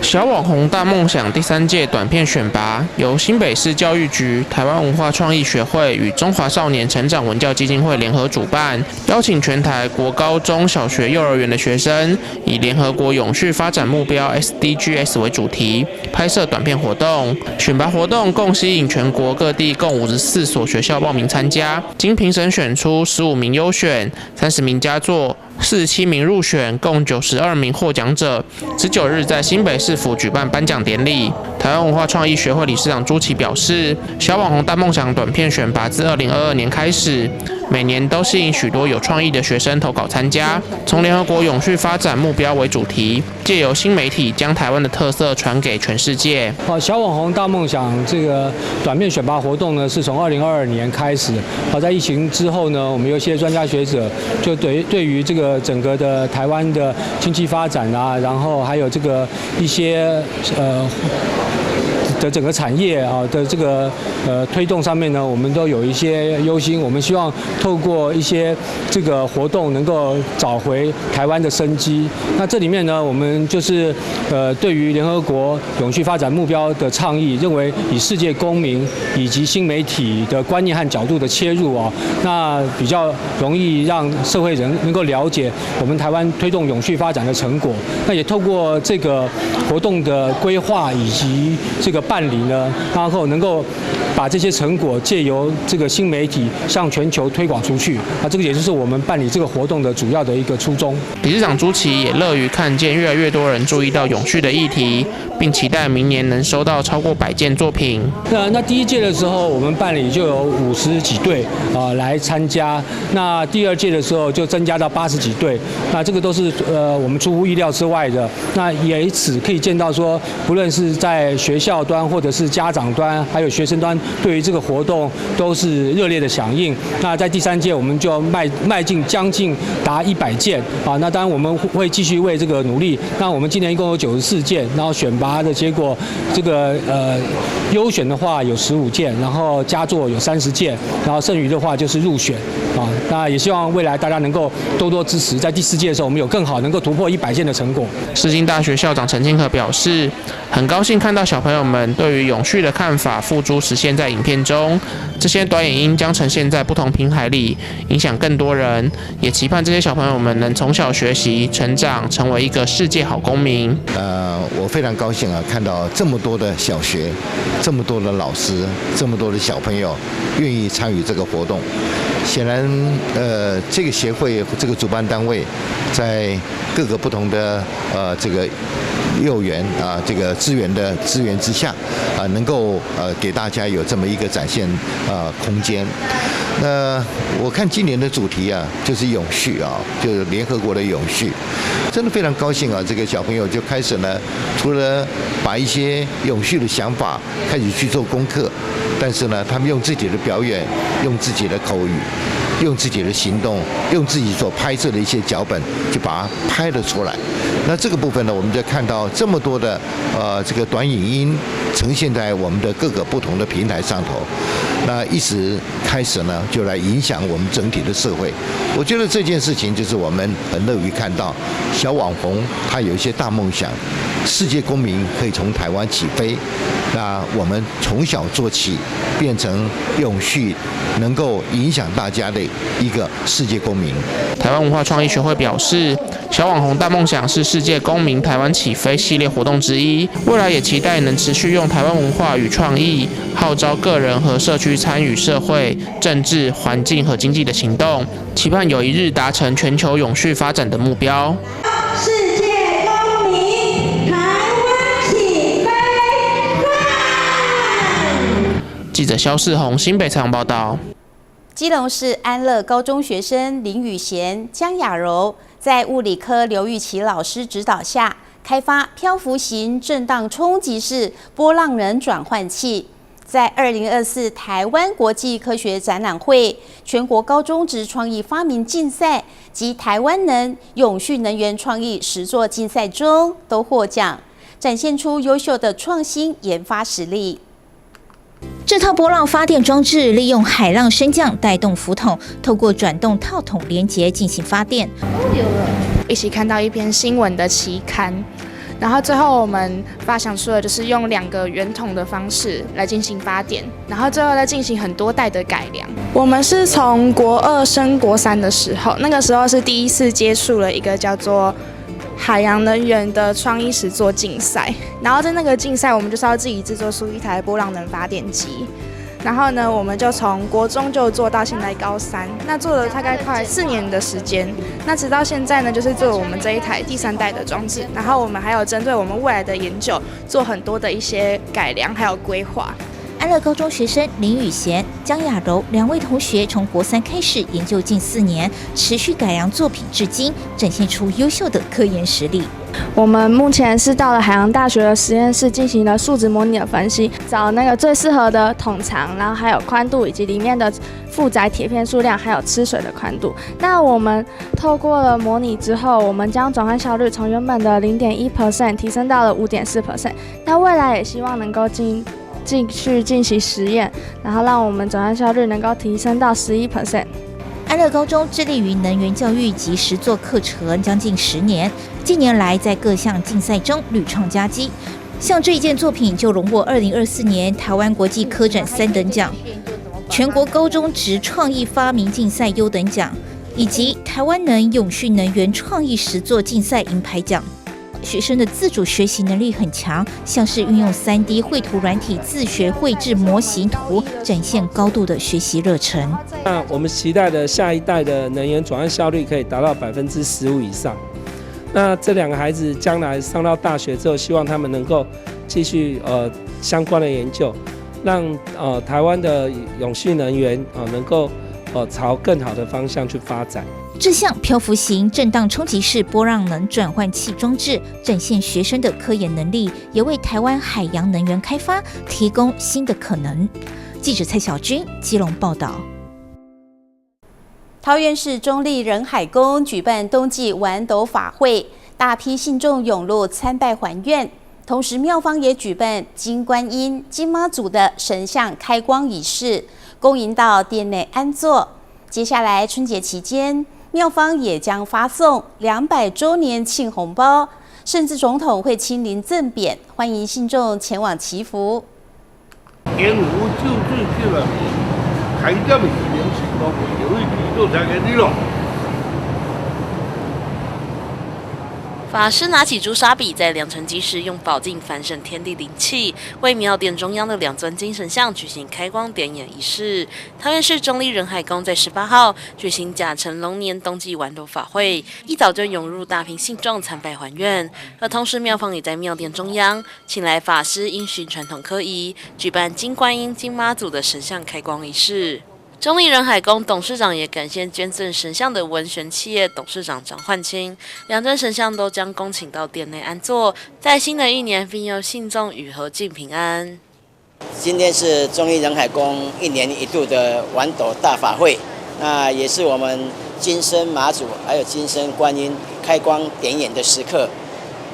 小网红大梦想第3届短片选拔由新北市教育局、台湾文化创意学会与中华少年成长文教基金会联合主办，邀请全台国高中小学幼儿园的学生，以联合国永续发展目标 SDGs 为主题，拍摄短片活动。选拔活动共吸引全国各地共54所学校报名参加，经评审选出15名优选、30名佳作、47名入选，共92名获奖者。19日在新北市府举办颁奖典礼。台湾文化创意学会理事长朱琦表示，小网红大梦想短片选拔自2022年开始，每年都吸引许多有创意的学生投稿参加，从联合国永续发展目标为主题，借由新媒体将台湾的特色传给全世界。小网红大梦想这个短片选拔活动呢，是从2022年开始。在疫情之后呢，我们有一些专家学者就对于这个整个的台湾的经济发展啊，然后还有这个一些的整个产业的这个推动上面呢，我们都有一些忧心。我们希望透过一些这个活动，能够找回台湾的生机。那这里面呢，我们就是对于联合国永续发展目标的倡议，认为以世界公民以及新媒体的观念和角度的切入那比较容易让社会人能够了解我们台湾推动永续发展的成果。那也透过这个活动的规划以及这个办理呢，然后能够把这些成果借由这个新媒体向全球推广出去。这个也就是我们办理这个活动的主要的一个初衷。理事长朱琦也乐于看见越来越多人注意到永续的议题，并期待明年能收到超过100件作品。那第一届的时候，我们办理就有50几队来参加。那第二届的时候就增加到80几队。那这个都是我们出乎意料之外的。那也因此可以见到说，不论是在学校端或者是家长端，还有学生端，对于这个活动都是热烈的响应。那在第3届我们就迈进将近达100件那当然我们会继续为这个努力。那我们今年一共有94件，然后选拔的结果，这个优选的话有15件，然后佳作有30件，然后剩余的话就是入选那也希望未来大家能够多多支持，在第4届的时候我们有更好能够突破100件的成果。世新大学校长陈清和表示，很高兴看到小朋友们对于永续的看法付诸实现在影片中，这些短影音将呈现在不同平台里，影响更多人，也期盼这些小朋友们能从小学习成长，成为一个世界好公民。我非常高兴看到这么多的小学，这么多的老师，这么多的小朋友愿意参与这个活动。显然，这个协会这个主办单位在各个不同的这个幼园这个资源之下能够给大家有这么一个展现空间。那我看今年的主题就是永续就是联合国的永续，真的非常高兴这个小朋友就开始呢，除了把一些永续的想法开始去做功课，但是呢，他们用自己的表演，用自己的口语，用自己的行动，用自己所拍摄的一些脚本，就把它拍了出来。那这个部分呢，我们就看到这么多的这个短影音呈现在我们的各个不同的平台上头。那一直开始呢，就来影响我们整体的社会。我觉得这件事情就是我们很乐于看到，小网红他有一些大梦想，世界公民可以从台湾起飞。那我们从小做起，变成永续，能够影响大家的一个世界公民。台湾文化创意学会表示，小网红大梦想是世界公民台湾起飞系列活动之一，未来也期待能持续用台湾文化与创意，号召个人和社区参与社会、政治、环境和经济的行动，期盼有一日达成全球永续发展的目标。世界公民，台湾起飞！记者肖世宏新北采访报道。基隆市安乐高中学生林宇贤、江雅柔在物理科刘玉琪老师指导下，开发漂浮型震荡冲击式波浪能转换器。在2024台湾国际科学展览会、全国高中职创意发明竞赛及台湾能永续能源创意实作竞赛中都获奖，展现出优秀的创新研发实力。这套波浪发电装置利用海浪升降带动浮筒，透过转动套筒连接进行发电。一起看到一篇新闻的期刊，然后最后我们发想出的就是用2个圆筒的方式来进行发电，然后最后再进行很多代的改良。我们是从国2升国3的时候，那个时候是第一次接触了一个叫做海洋能源的创意实作竞赛，然后在那个竞赛，我们就是要自己制作出一台波浪能发电机。然后呢，我们就从国中就做到现在高3，那做了大概快4年的时间。那直到现在呢，就是做我们这一台第3代的装置。然后我们还有针对我们未来的研究，做很多的一些改良还有规划。安乐高中学生林宇贤、江雅柔2位同学从国3开始研究近4年，持续改良作品至今，展现出优秀的科研实力。我们目前是到了海洋大学的实验室进行了数值模拟的分析，找那个最适合的桶长，然后还有宽度以及里面的负载铁片数量，还有吃水的宽度。那我们透过了模拟之后，我们将转换效率从原本的0.1% 提升到了5.4%。那未来也希望能够继续进行实验，然后让我们转换效率能够提升到11%。安乐高中致力于能源教育及实作课程将近10年，近年来在各项竞赛中屡创佳绩，像这一件作品就荣获2024年台湾国际科展3等奖、全国高中职创意发明竞赛优等奖，以及台湾能永续能源创意实作竞赛银牌奖。学生的自主学习能力很强，像是运用3D 绘图软体自学绘制模型图，展现高度的学习热忱。那我们期待的下一代的能源转换效率可以达到15%以上。那这2个孩子将来上到大学之后，希望他们能够继续相关的研究，让台湾的永续能源能够朝更好的方向去发展。这项漂浮型震荡冲击式波浪能转换器装置，展现学生的科研能力，也为台湾海洋能源开发提供新的可能。记者蔡小军基隆报道。桃园市中坜仁海宫举办冬季玩斗法会，大批信众涌入参拜还愿。同时，庙方也举办金观音、金妈祖的神像开光仪式，恭迎到殿内安坐。接下来春节期间，庙方也将发送200周年庆红包，甚至总统会亲临赠匾，欢迎信众前往祈福。因有就最近了，开店的时间是都有一批都才给你了。法师拿起朱砂笔，在良辰吉时用宝镜反审天地灵气，为庙殿中央的2尊金神像举行开光点眼仪式。桃园市中坜仁海宫在18号举行甲辰龙年冬季玩斗法会，一早就涌入大批信众参拜还愿，而同时庙方也在庙殿中央请来法师因循传统科仪，举办金观音、金妈祖的神像开光仪式。中坜仁海宫董事长也感谢捐赠神像的文玄企业董事长张焕清，2尊神像都将恭请到殿内安坐，在新的一年并佑信众与和尽平安。今天是中坜仁海宫1年1度的玩斗大法会，那也是我们金身妈祖还有金身观音开光点眼的时刻。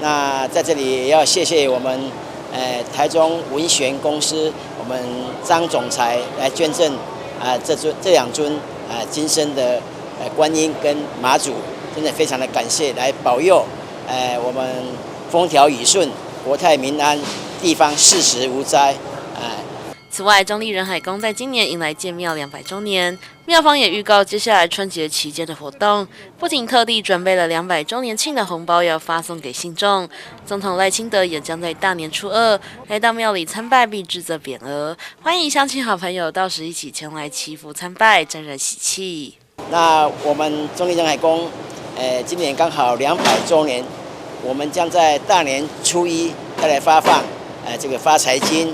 那在这里也要谢谢我们台中文玄公司我们张总裁来捐赠。这2尊金身的观音跟妈祖，真的非常的感谢，来保佑我们风调雨顺、国泰民安，地方事时无灾。此外，中坜仁海宫在今年迎来建庙200周年，庙方也预告接下来春节期间的活动，不仅特地准备了200周年庆的红包要发送给信众，总统赖清德也将在大年初2来到庙里参拜并致赠匾额，欢迎乡亲好朋友到时一起前来祈福参拜，沾染喜气。那我们中坜仁海宫，今年刚好200周年，我们将在大年初1再来发放这个发财金。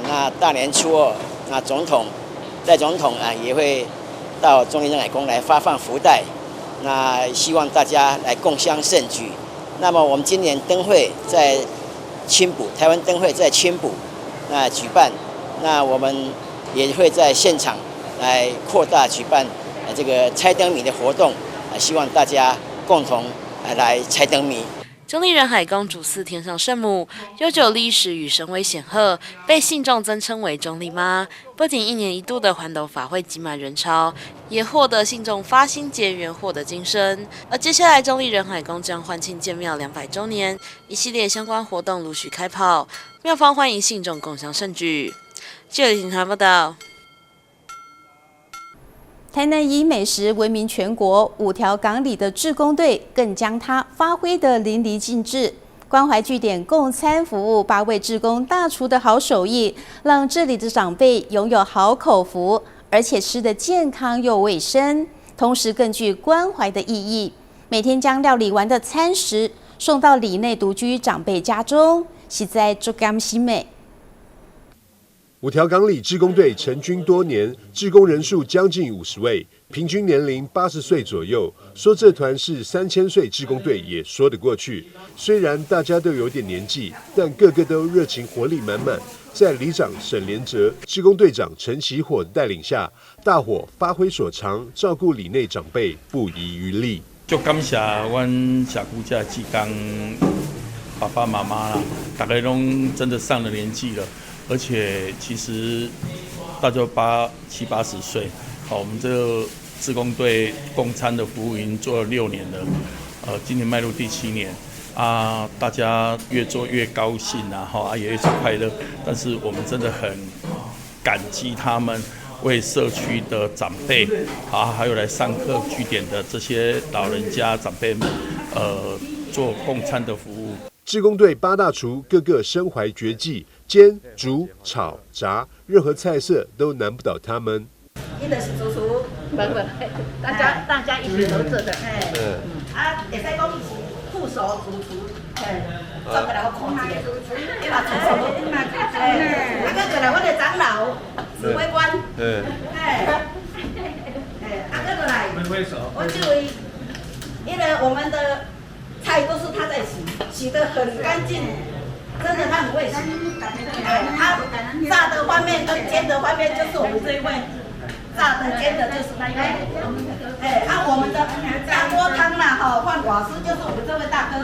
那大年初2，那赖总统也会到中坜仁海宫来发放福袋，那希望大家来共襄盛举。那么我们今年灯会在青埔，台湾灯会在青埔举办，那我们也会在现场来扩大举办这个猜灯谜的活动，希望大家共同来猜灯谜。中坜仁海宫主祀天上圣母，悠久历史与神威显赫，被信众尊称为中坜妈。不仅1年1度的环斗法会挤满人潮，也获得信众发心结缘，获得金身。而接下来中坜仁海宫将欢庆建庙200周年，一系列相关活动陆续开跑，庙方欢迎信众共襄盛举。记者林传报道。台南以美食闻名全国，5条港里的志工队更将它发挥得淋漓尽致。关怀据点供餐服务8位志工大厨的好手艺，让这里的长辈拥有好口福，而且吃得健康又卫生，同时更具关怀的意义。每天将料理完的餐食送到里内独居长辈家中，实在足甘心美。五条港里志工队成军多年，志工人数将近50位，平均年龄80岁左右。说这团是3000岁志工队也说得过去。虽然大家都有点年纪，但个个都热情活力满满。在里长沈连哲、志工队长陈其火的带领下，大伙发挥所长，照顾里内长辈，不遗余力。就感谢阮社区这志工爸爸妈妈啦，大家都真的上了年纪了。而且其实大家70、80岁，好，我们这个志工队供餐的服务已经做了6年了，今年迈入第7年，大家越做越高兴也越快乐。但是我们真的很感激他们为社区的长辈还有来上课据点的这些老人家长辈们，做供餐的服务。志工队8大厨个个身怀绝技，煎、煮、炒、炸，任何菜色都难不倒他们。伊就是主厨，大家一起合作的，会使讲伊是副手主厨，做个来我控制的，伊嘛主厨，佮过来我的长老指挥官，佮过来，我就为，因为我们的菜都是他在洗得很干净，真的他很会洗。他炸的方面跟煎的方面就是我们这一位，炸的煎的就是那一位。我们的大锅汤啦，换瓦斯就是我们这位大哥。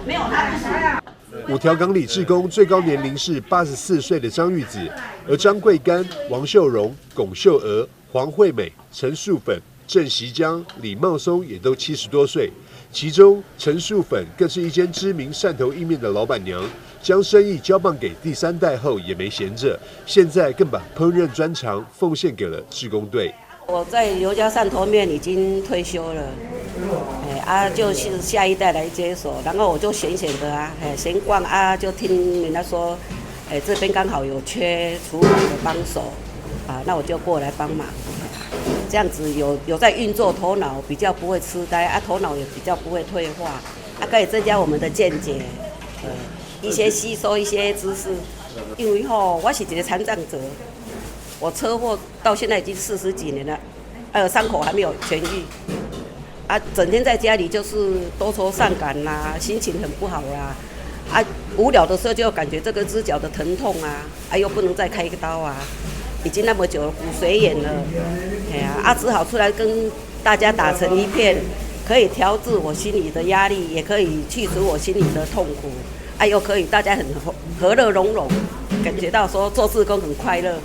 没有他不行。五条港里志工最高年龄是84岁的张玉子，而张桂干、王秀荣、龚秀娥、黄惠美、陈素粉、郑习江、李茂松也都70多岁。其中，陈素粉更是一间知名汕头意面的老板娘，将生意交棒给第3代后也没闲着，现在更把烹饪专长奉献给了志工队。我在刘家汕头面已经退休了，就是下一代来接手，然后我就闲的闲逛就听人家说，这边刚好有缺厨房的帮手，那我就过来帮忙。这样子有在运作，头脑比较不会痴呆头脑也比较不会退化可以增加我们的见解，一些吸收一些知识。因为我是一个残障者，我车祸到现在已经40几年了，伤口还没有痊愈整天在家里就是多愁善感啦，心情很不好啦无聊的时候就感觉这个只脚的疼痛又不能再开一个刀已经那么久了，骨髓炎了，只好出来跟大家打成一片，可以调治我心里的压力，也可以去除我心里的痛苦，又可以大家很和乐融融，感觉到说做志工很快乐，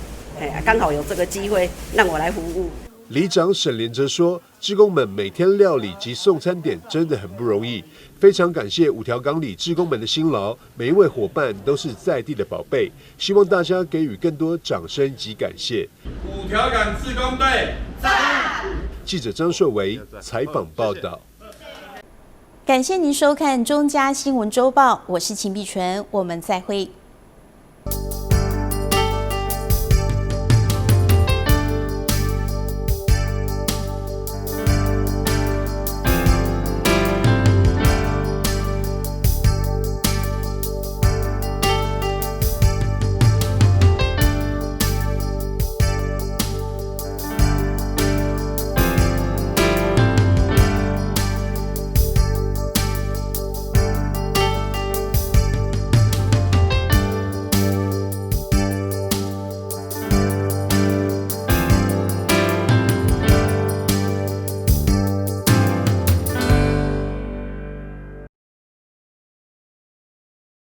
刚好有这个机会让我来服务。里长沈连哲说，志工们每天料理及送餐点真的很不容易，非常感谢五条港里志工们的辛劳，每一位伙伴都是在地的宝贝，希望大家给予更多掌声及感谢。五条港志工队赞！记者张硕维采访报道。感谢您收看中嘉新闻周报，我是秦碧纯，我们再会。